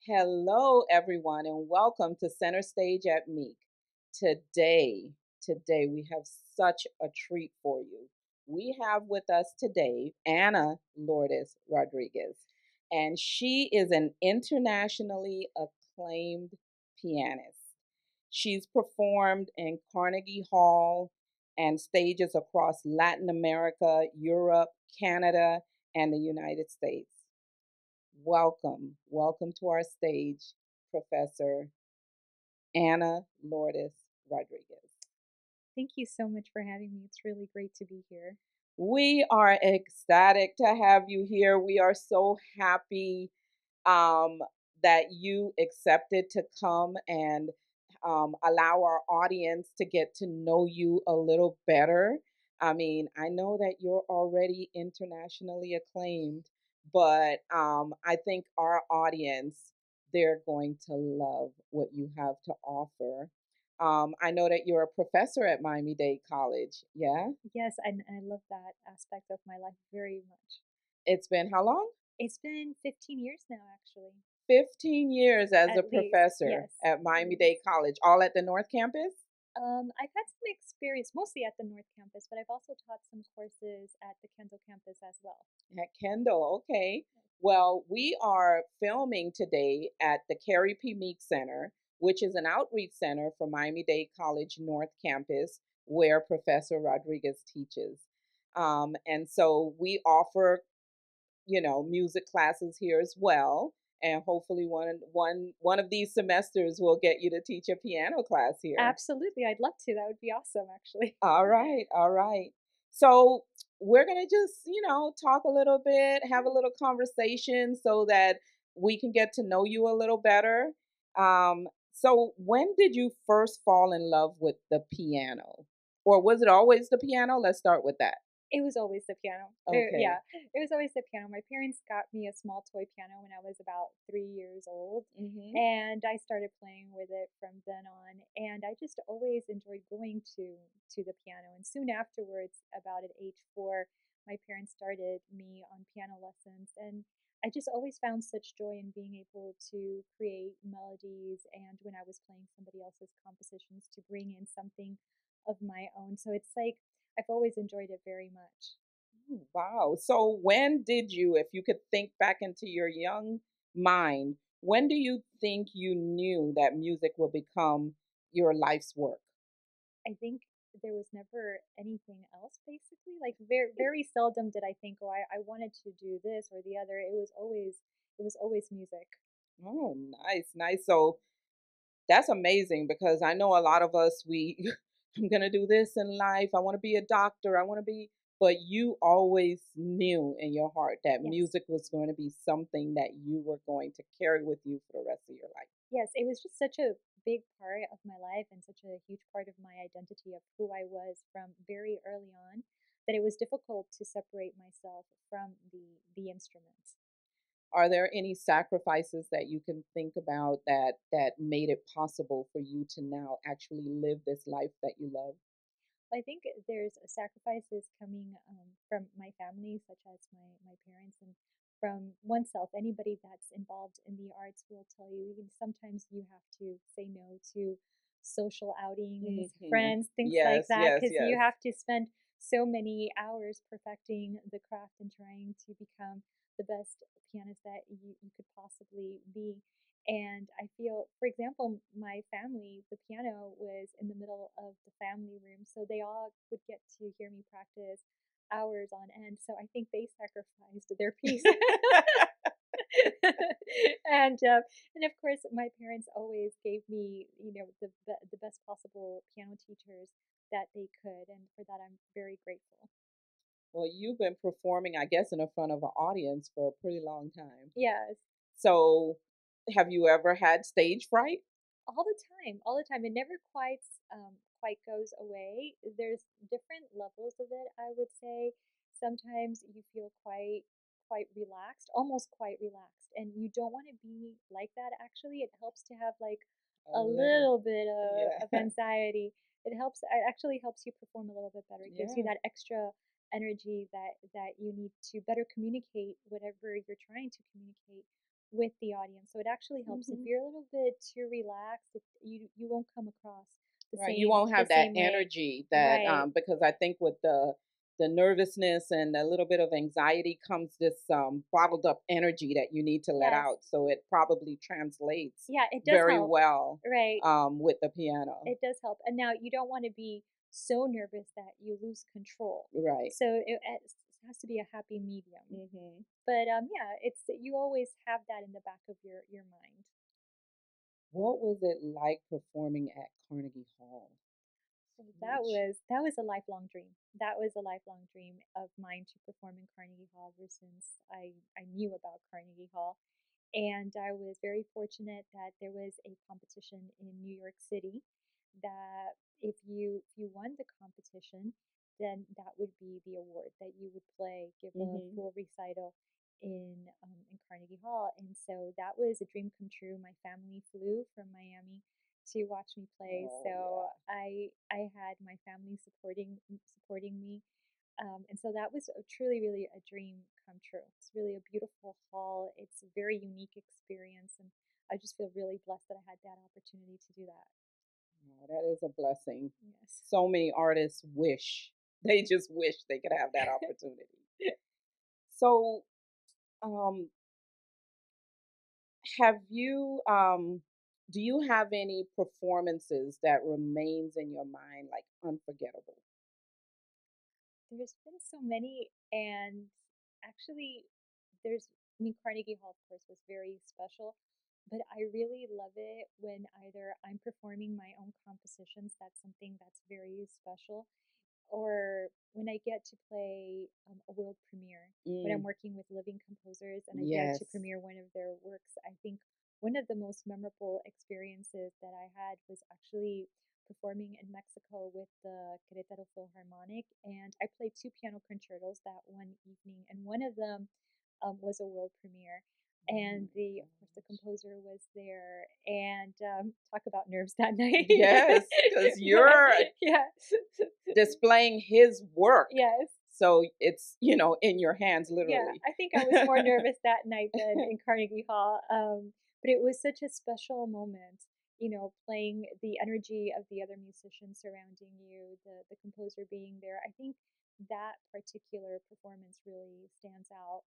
Hello, everyone, and welcome to Center Stage at Meek. Today, today we have such a treat for you. We have with us today Ana Lourdes Rodriguez, and she is an internationally acclaimed pianist. She's performed in Carnegie Hall and stages across Latin America, Europe, Canada, and the United States. Welcome to our stage, Professor Ana Lourdes Rodriguez. Thank you so much for having me. It's really great to be here. We are ecstatic to have you here. We are so happy um, that you accepted to come and allow our audience to get to know you a little better. I mean, I know that you're already internationally acclaimed, but I think our audience, they're going to love what you have to offer. I know that you're a professor at Miami-Dade College. Yeah? Yes, I love that aspect of my life very much. It's been how long? It's been 15 years now, actually, 15 years as a at least. professor Yes. at Miami-Dade College, all at the North Campus? I've had some experience mostly at the North Campus, but I've also taught some courses at the Kendall campus as well. At Kendall, okay. Well, we are filming today at the Carrie P. Meek Center, which is an outreach center for Miami-Dade College North Campus, where Professor Rodriguez teaches. And so we offer, music classes here as well. And hopefully one of these semesters will get you to teach a piano class here. Absolutely, I'd love to. That would be awesome, actually. All right, all right. So we're gonna just, talk a little bit, have a Sure. little conversation so that we can get to know you a little better. So when did you first fall in love with the piano? Or was it always the piano? Let's start with that. It was always the piano. Okay. Yeah, it was always the piano. My parents got me a small toy piano when I was about 3 years old, Mm-hmm. and I started playing with it from then on. And I just always enjoyed going to the piano. And soon afterwards, about at age 4, my parents started me on piano lessons, and I just always found such joy in being able to create melodies, and when I was playing somebody else's compositions, to bring in something of my own. So it's like I've always enjoyed it very much. Wow. So when did you, if you could think back into your young mind, when do you think you knew that music would become your life's work? I think there was never anything else basically. Like very seldom did I think, oh, I wanted to do this or the other. It was always music. Oh, nice, nice. So that's amazing because I know a lot of us, I'm going to do this in life. I want to be a doctor. I want to be, but you always knew in your heart that Yes. music was going to be something that you were going to carry with you for the rest of your life. Yes, it was just such a big part of my life and such a huge part of my identity of who I was from very early on that it was difficult to separate myself from the instrument. Are there any sacrifices that you can think about that made it possible for you to now actually live this life that you love? I think there's sacrifices coming from my family, such as my parents, and from oneself. Anybody that's involved in the arts will tell you, sometimes you have to say no to social outings, Hmm. friends, things like Yes, that, yes, because you yes. have to spend so many hours perfecting the craft and trying to become the best pianist that you could possibly be. And I feel, for example, my family, the piano was in the middle of the family room, so they all would get to hear me practice hours on end. So I think they sacrificed their peace. and uh, and of course, my parents always gave me, the best possible piano teachers that they could, and for that I'm very grateful. Well, you've been performing, I guess, in the front of an audience for a pretty long time. Yes. So, have you ever had stage fright? All the time. It never quite goes away. There's different levels of it, I would say. Sometimes you feel quite relaxed, almost quite relaxed, and you don't want to be like that. Actually, it helps to have like A a little. little bit of Yeah. anxiety. It actually helps you perform a little bit better. It gives you Yeah. that extra energy that you need to better communicate whatever you're trying to communicate with the audience. So it actually helps. If Hmm. you're a little bit too relaxed, you won't come across Right. You won't the have that same way. energy that Right. because I think with the nervousness and a little bit of anxiety comes this bottled up energy that you need to let Yes. out. So it probably translates Yeah, it does very help. well Right. with the piano. It does help. And now you don't want to be so nervous that you lose control. Right. So it has to be a happy medium. Hmm. But yeah, it's you always have that in the back of your mind. What was it like performing at Carnegie Hall? So Huge. that was a lifelong dream. That was a lifelong dream of mine to perform in Carnegie Hall ever since I knew about Carnegie Hall. And I was very fortunate that there was a competition in New York City that if you won the competition, then that would be the award that you would play, give a Hmm. full recital in Carnegie Hall. And so that was a dream come true. My family flew from Miami to watch me play. Oh So yeah. I had my family supporting me, and so that was truly, really a dream come true. It's really a beautiful hall. It's a very unique experience, and I just feel really blessed that I had that opportunity to do that. Oh, that is a blessing. Yes. So many artists wish they just wish they could have that opportunity. So, um, have you do you have any performances that remains in your mind like unforgettable? There's been so many, and actually, there's I mean, Carnegie Hall, of course, was very special, but I really love it when either I'm performing my own compositions, that's something that's very special, or when I get to play a world premiere, when I'm Mm, working with living composers and I get to yes. premiere one of their works, I think one of the most memorable experiences that I had was actually performing in Mexico with the Querétaro Philharmonic. And I played two piano concertos that one evening, and one of them was a world premiere. Oh And my the, of course, the gosh. composer was there, and talk about nerves that night. Yes, because Yeah, you're yeah. displaying his work. Yes. So it's, in your hands Yeah, literally. I think I was more nervous that night than in Carnegie Hall. But it was such a special moment, playing the energy of the other musicians surrounding you, the composer being there. I think that particular performance really stands out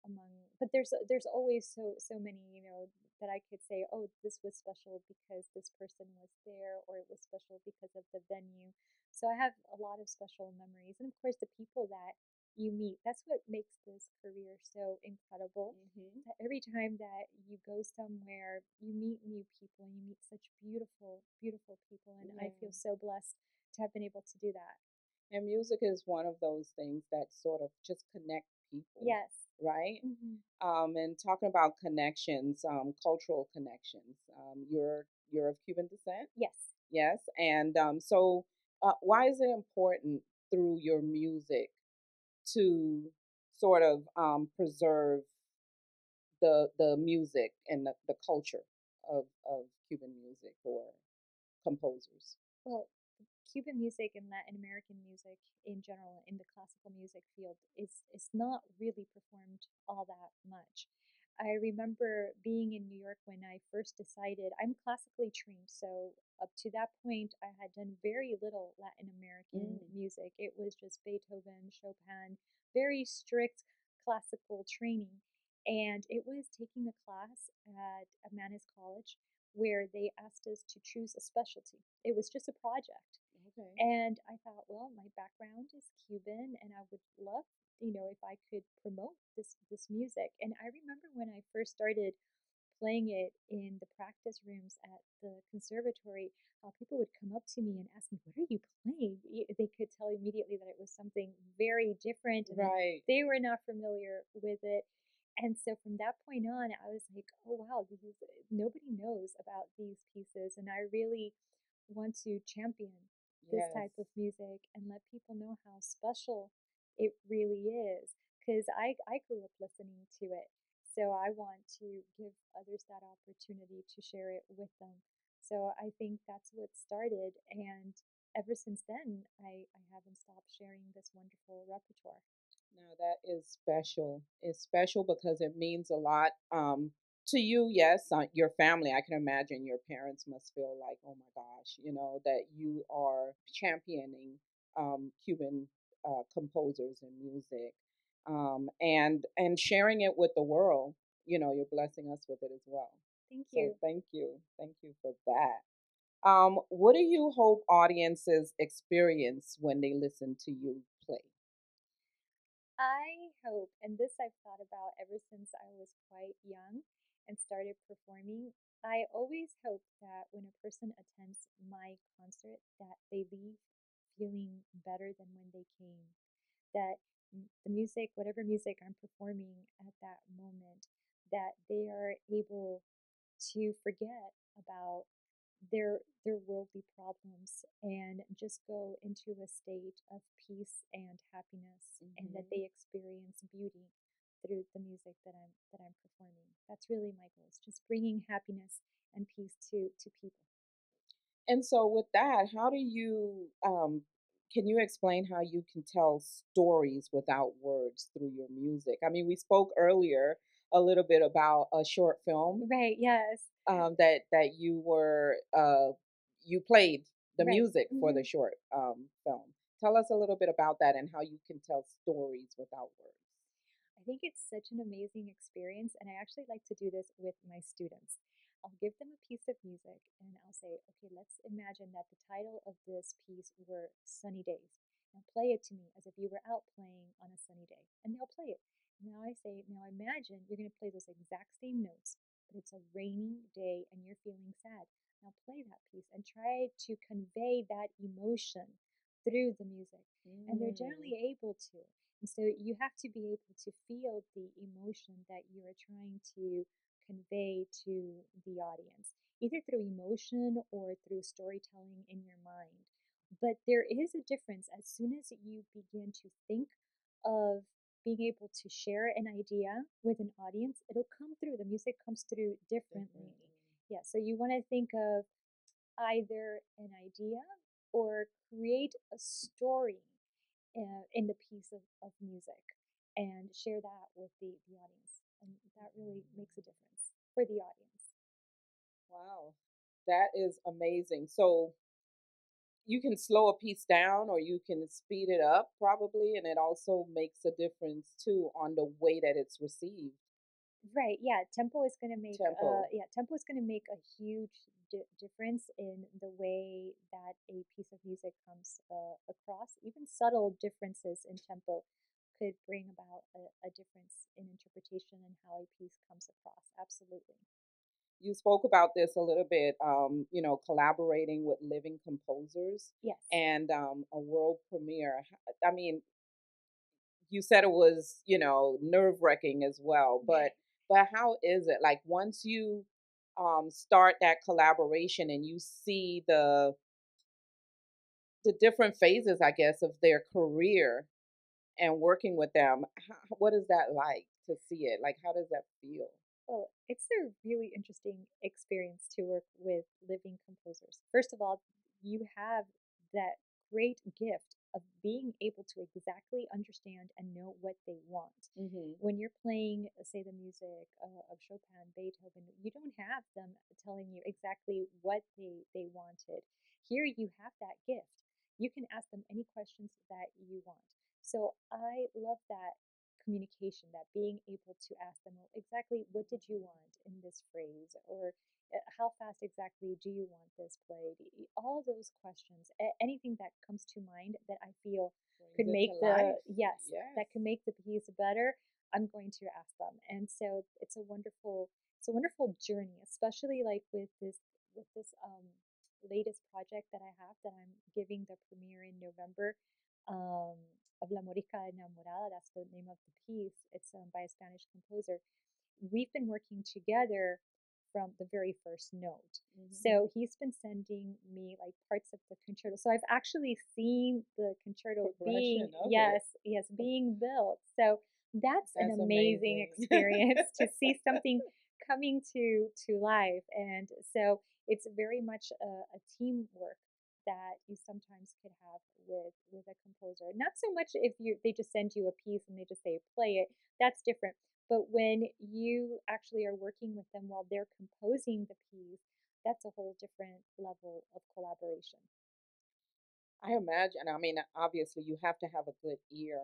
among. But there's always so many, that I could say, oh, this was special because this person was there, or it was special because of the venue. So I have a lot of special memories, and of course the people that you meet. That's what makes this career so incredible. Hmm. That every time that you go somewhere, you meet new people and you meet such beautiful, beautiful people. And I Yeah. feel so blessed to have been able to do that. And music is one of those things that sort of just connect people, Yes. right? Hmm. And talking about connections, cultural connections. You're of Cuban descent, Yes. yes, and so why is it important through your music to sort of preserve the music and the culture of Cuban music or composers? Well, Cuban music and Latin American music in general in the classical music field is not really performed all that much. I remember being in New York when I first decided I'm classically trained, so up to that point I had done very little Latin American Mm, music. It was just Beethoven, Chopin, very strict classical training. And it was taking a class at Mannes College where they asked us to choose a specialty. It was just a project. okay. And I thought, well, my background is Cuban and I would love, if I could promote this music. And I remember when I first started playing it in the practice rooms at the conservatory, people would come up to me and ask me, "What are you playing?" They could tell immediately that it was something very different and that Right. they were not familiar with it. And so from that point on, I was like, "Oh wow, this is nobody knows about these pieces," and I really want to champion this Yes. type of music and let people know how special it really is. Because I grew up listening to it. So I want to give others that opportunity to share it with them. So I think that's what started. And ever since then, I haven't stopped sharing this wonderful repertoire. Now that is special. It's special because it means a lot. To you, yes, your family. I can imagine your parents must feel like, oh my gosh, that you are championing Cuban composers and music, and sharing it with the world. You're blessing us with it as well. Thank So you. thank you for that. What do you hope audiences experience when they listen to you play? I hope, and this I've thought about ever since I was quite young and started performing. I always hope that when a person attends my concert, that they leave feeling better than when they came. That the music, whatever music I'm performing at that moment, that they are able to forget about their worldly problems and just go into a state of peace and happiness, and that Hmm. they experience beauty through the music that I'm performing. That's really my goal. It's just bringing happiness and peace to people. And so, with that, how do can you explain how you can tell stories without words through your music? I mean, we spoke earlier a little bit about a short film Right, yes. that you played the Right. music for the short film. Tell us a little bit about that and how you can tell stories without words. I think it's such an amazing experience, and I actually like to do this with my students. I'll give them a piece of music and I'll say, okay, let's imagine that the title of this piece were Sunny Days. Now play it to me as if you were out playing on a sunny day. And they'll play it. Now I say, now imagine you're going to play those exact same notes, but it's a rainy day and you're feeling sad. Now play that piece and try to convey that emotion through the music. And they're Mm, generally able to. And so you have to be able to feel the emotion that you are trying to convey to the audience, either through emotion or through storytelling in your mind. But there is a difference as soon as you begin to think of being able to share an idea with an audience, it'll come through. The music comes through differently. differently. Yeah, so you want to think of either an idea or create a story in the piece of music and share that with the audience. And that really makes a difference for the audience. Wow, that is amazing. So you can slow a piece down or you can speed it up probably, and it also makes a difference too on the way that it's received. Right, yeah, tempo is going to make Tempo. tempo is going to make a huge difference in the way that a piece of music comes across. Even subtle differences in tempo could bring about a difference in interpretation and how a piece comes across. Absolutely. You spoke about this a little bit, collaborating with living composers Yes. and a world premiere. I mean, you said it was, nerve wracking as well, but how is it like once you start that collaboration and you see the different phases, I guess, of their career and working with them, what is that like to see it? Like, how does that feel? Well, it's a really interesting experience to work with living composers. First of all, you have that great gift of being able to exactly understand and know what they want. Hmm. When you're playing, say, the music of Chopin, Beethoven, you don't have them telling you exactly what they wanted. Here, you have that gift. You can ask them any questions that you want. So I love that communication, that being able to ask them, well, exactly what did you want in this phrase, or how fast exactly do you want this played? All those questions, anything that comes to mind that I feel Brings could it to make the, life. yes, Yes. that could make the piece better, I'm going to ask them. And so it's a wonderful journey, especially like with this latest project that I have, that I'm giving the premiere in November, um, of La Morica Enamorada. That's the name of the piece. It's by a Spanish composer. We've been working together from the very first note. Hmm. So he's been sending me like parts of the concerto. So I've actually seen the concerto being, Progression of yes, it. yes, being built. So that's an That's amazing amazing. experience to see something coming to life. And so it's very much a teamwork that you sometimes could have with a composer. Not so much if you they just send you a piece and they just say play it. That's different. But when you actually are working with them while they're composing the piece, that's a whole different level of collaboration. I imagine. I mean, obviously, you have to have a good ear,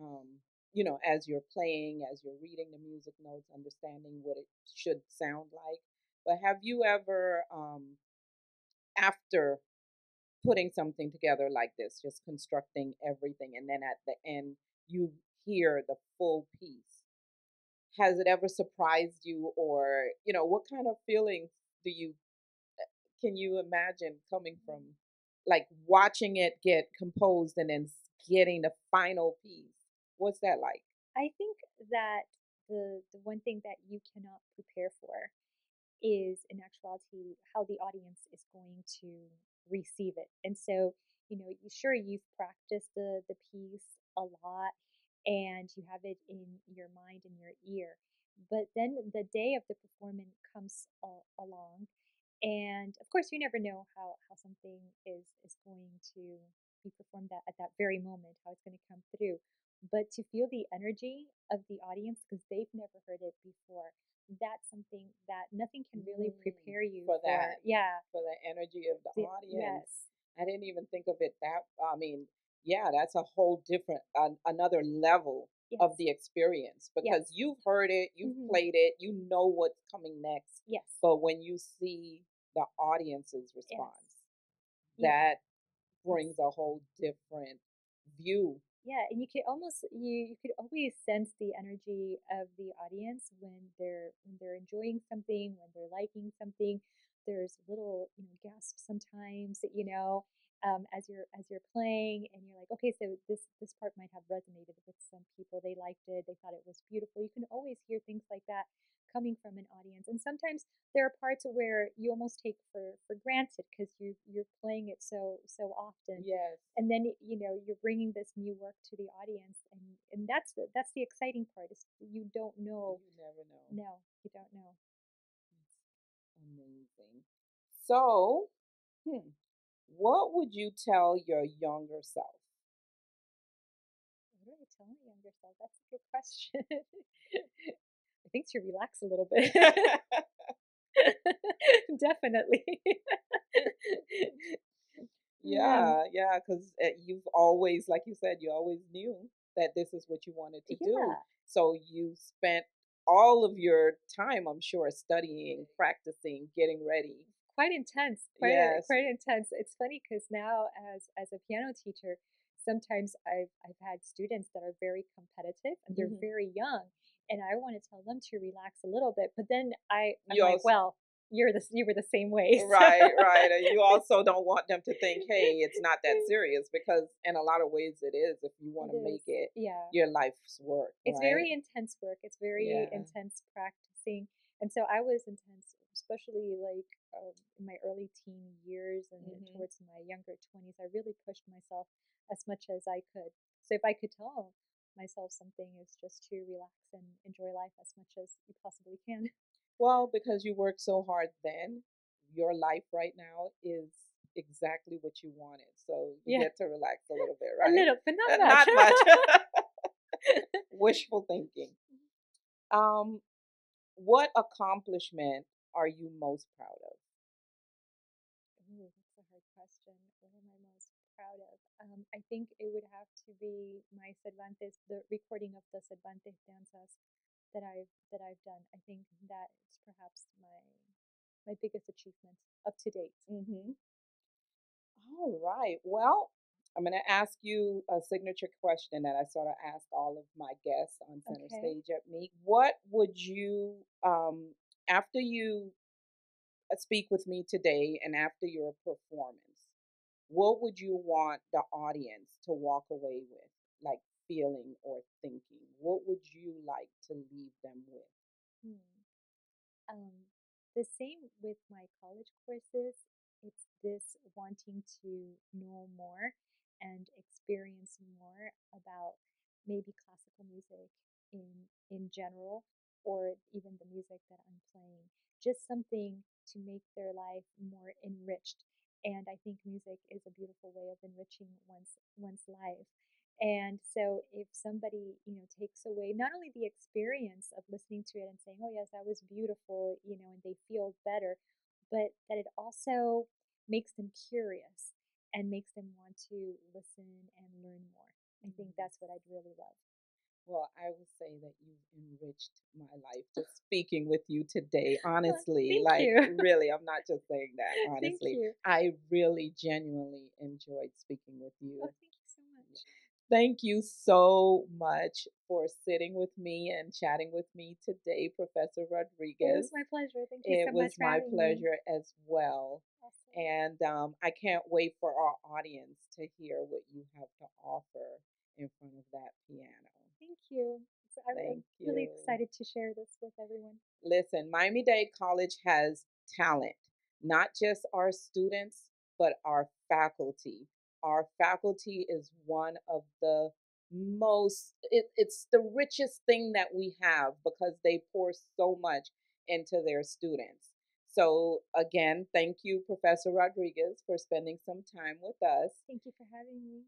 um, as you're playing, as you're reading the music notes, understanding what it should sound like. But have you ever, after putting something together like this, just constructing everything, and then at the end, you hear the full piece? Has it ever surprised you, or, what kind of feelings do you can you imagine coming from, like, watching it get composed and then getting the final piece? What's that like? I think that the one thing that you cannot prepare for is in actuality how the audience is going to receive it. And so, sure you've practiced the piece a lot and you have it in your mind and your ear, but then the day of the performance comes along, and of course you never know how something is going to be performed at that very moment, how it's going to come through. But to feel the energy of the audience because they've never heard it before, that's something that nothing can really Mm, prepare you for for. that, Yeah. for the energy of the audience. Yes. I didn't even think of it that. I mean, yeah, that's a whole different, another level of Yes. the experience, because Yes. you've heard it, you've Hmm. played it, you know what's coming next. Yes. But when you see the audience's Yes. response, Yeah. that Yes. brings a whole different view. Yeah, and you could always sense the energy of the audience when they're enjoying something, when they're liking something. There's little, gasps sometimes, as you're playing, and you're like, okay, so this part might have resonated with some people. They liked it, they thought it was beautiful. You can always hear things like that coming from an audience, and sometimes there are parts where you almost take for granted because you're playing it so often, Yes, and then you're bringing this new work to the audience, and that's the exciting part is you don't know. you never know. No, you don't know. It's amazing. So, hmm, what would you tell your younger self? What do I tell my younger self? That's a good question. I think to relax a little bit. Definitely. Yeah. Yeah, yeah, because you've always, like you said, you always knew that this is what you wanted to do. Yeah. So you spent all of your time, I'm sure, studying, practicing, getting ready. Quite intense, Yes. quite intense. It's funny because now as a piano teacher, sometimes I've had students that are very competitive and they're Hmm. very young, and I want to tell them to relax a little bit, but then I'm You like, also, well, you were the same way, so right, right. And you also don't want them to think, hey, it's not that serious, because in a lot of ways it is, if you want it to is. make it Yeah. your life's work, It's right? very intense work. It's very Yeah. intense practicing. And so I was intense, especially like in my early teen years and Hmm. towards my younger 20s. I really pushed myself as much as I could. So if I could tell myself something, is just to relax and enjoy life as much as you possibly can. Well, because you worked so hard then, your life right now is exactly what you wanted. So you Yeah, get to relax a little bit, a right? little, but not much. Not much. Wishful thinking. Um, what accomplishment are you most proud of? Ooh, that's a hard question. What am I most proud of? I think it would have to be my Cervantes, the recording of the Cervantes danzas that I've done. I think that is perhaps my biggest achievement up to date. Hmm. All right. Well, I'm going to ask you a signature question that I sort of ask all of my guests on Center Okay. Stage at Meek. What would you, after you speak with me today and after your performance, what would you want the audience to walk away with, like feeling or thinking? What would you like to leave them with? Hmm. Um, the same with my college courses. It's this wanting to know more and experience more about maybe classical music in general, or even the music that I'm playing. Just something to make their life more enriched. and I think music is a beautiful way of enriching one's life. And so if somebody, takes away not only the experience of listening to it and saying, "Oh yes, that was beautiful," and they feel better, but that it also makes them curious and makes them want to listen and learn more. I think Mhm. that's what I'd really love. Well, I will say that you've enriched my life just speaking with you today. Well, Honestly, thank like you. really, I'm not just saying that. Thank Honestly, you. I really genuinely enjoyed speaking with you. Oh, thank you so much. Thank you so much for sitting with me and chatting with me today, Professor It was Rodriguez. my pleasure. Thank you It so much was for my having me. pleasure as well. Awesome. And I can't wait for our audience to hear what you have to offer in front of that piano. Thank you. I'm Thank really you. excited to share this with everyone. Listen, Miami-Dade College has talent, not just our students, but our faculty. Our faculty is one of the it's the richest thing that we have because they pour so much into their students. So, again, thank you, Professor Rodriguez, for spending some time with us. Thank you for having me.